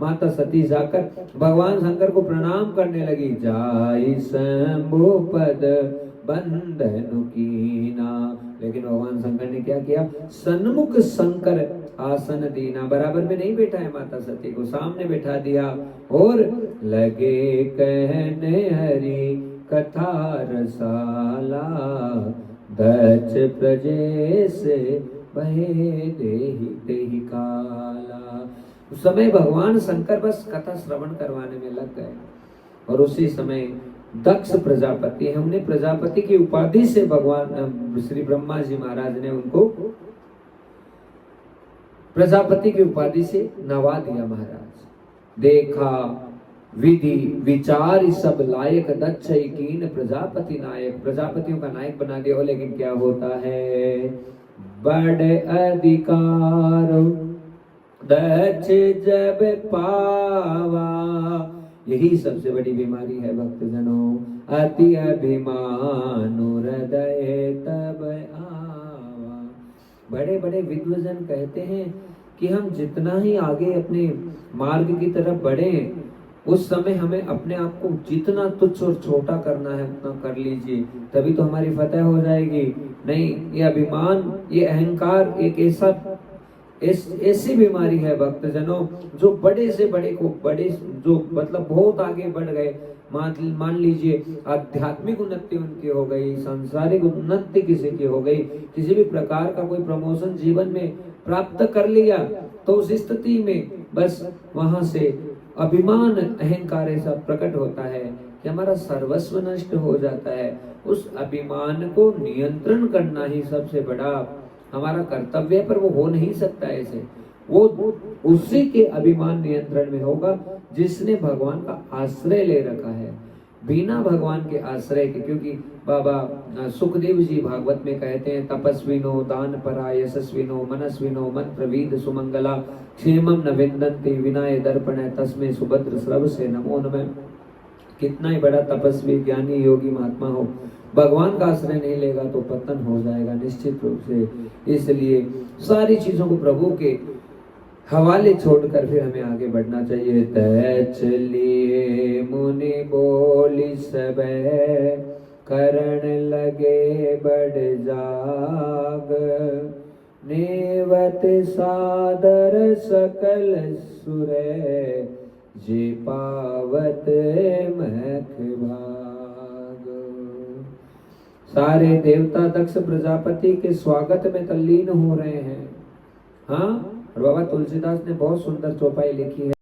माता सती जाकर भगवान शंकर को प्रणाम करने लगी। जाई शंभु पद बंधनु कीना, लेकिन भगवान शंकर ने क्या किया? सन्मुख शंकर आसन दीना, बराबर में नहीं बैठा है माता सती को, सामने बैठा दिया और लगे कहने हरि कथा रसाला, दक्ष प्रजेश बहे देहि देहि काला। उस समय भगवान शंकर बस कथा श्रवण करवाने में लग गए और उसी समय दक्ष प्रजापति है, उन्हें प्रजापति की उपाधि से भगवान श्री ब्रह्मा जी महाराज ने उनको प्रजापति की उपाधि से नवा दिया। महाराज देखा विधि विचार सब लायक, दक्ष कीन प्रजापति नायक, प्रजापतियों का नायक बना दिया। लेकिन क्या होता है? बड़े अधिकार दक्ष जब पावा, यही सबसे बड़ी बीमारी है भक्तजनों, अति अभिमान हृदय तब आवा। बड़े बड़े विद्वजन कहते हैं कि हम जितना ही आगे अपने मार्ग की तरफ बढ़े, उस समय हमें अपने आप को जितना तुच्छ और छोटा करना है उतना कर लीजिए, तभी तो हमारी फतह हो जाएगी। नहीं, ये अभिमान, ये अहंकार एक ऐसी बीमारी है भक्तजनों, जो बड़े से बड़े को बड़े, जो मतलब बहुत आगे बढ़ गए, मान लीजिए आध्यात्मिक उन्नति उनकी हो गई, सांसारिक उन्नति किसी की हो गई, किसी भी प्रकार का कोई प्रमोशन जीवन में प्राप्त कर लिया, तो उस स्थिति में बस वहां से अभिमान अहंकार ऐसा प्रकट होता है कि हमारा सर्वस्व नष्ट हो जाता है। उस अभिमान को नियंत्रण करना ही सबसे बड़ा हमारा कर्तव्य है, पर वो हो नहीं सकता ऐसे। वो उसी के अभिमान नियंत्रण में होगा जिसने भगवान का आश्रय ले रखा है। बिना भगवान के आश्रय के, क्योंकि बाबा सुखदेव जी भागवत में कहते हैं, तपस्विनो दान परा यशस्विनो मनस्विनो मंत्रवीद सुमंगला, क्षेमम न विन्दन्ति विनाय दर्पण तस्मे सुभद्र स्रव से नमो नमः। कितना ही बड़ा तपस्वी ज्ञानी योगी महात्मा हो, भगवान का आश्रय नहीं लेगा तो पतन हो जाएगा निश्चित रूप से। इसलिए सारी चीजों को प्रभु के हवाले छोड़कर फिर हमें आगे बढ़ना चाहिए। तैच लिए मुनि बोली सब करण लगे बड़ जाग, नेवत सादर सकल सुर जे पावत मख भाग। सारे देवता दक्ष प्रजापति के स्वागत में तल्लीन हो रहे हैं। हाँ, और बाबा तुलसीदास ने बहुत सुंदर चौपाई लिखी है।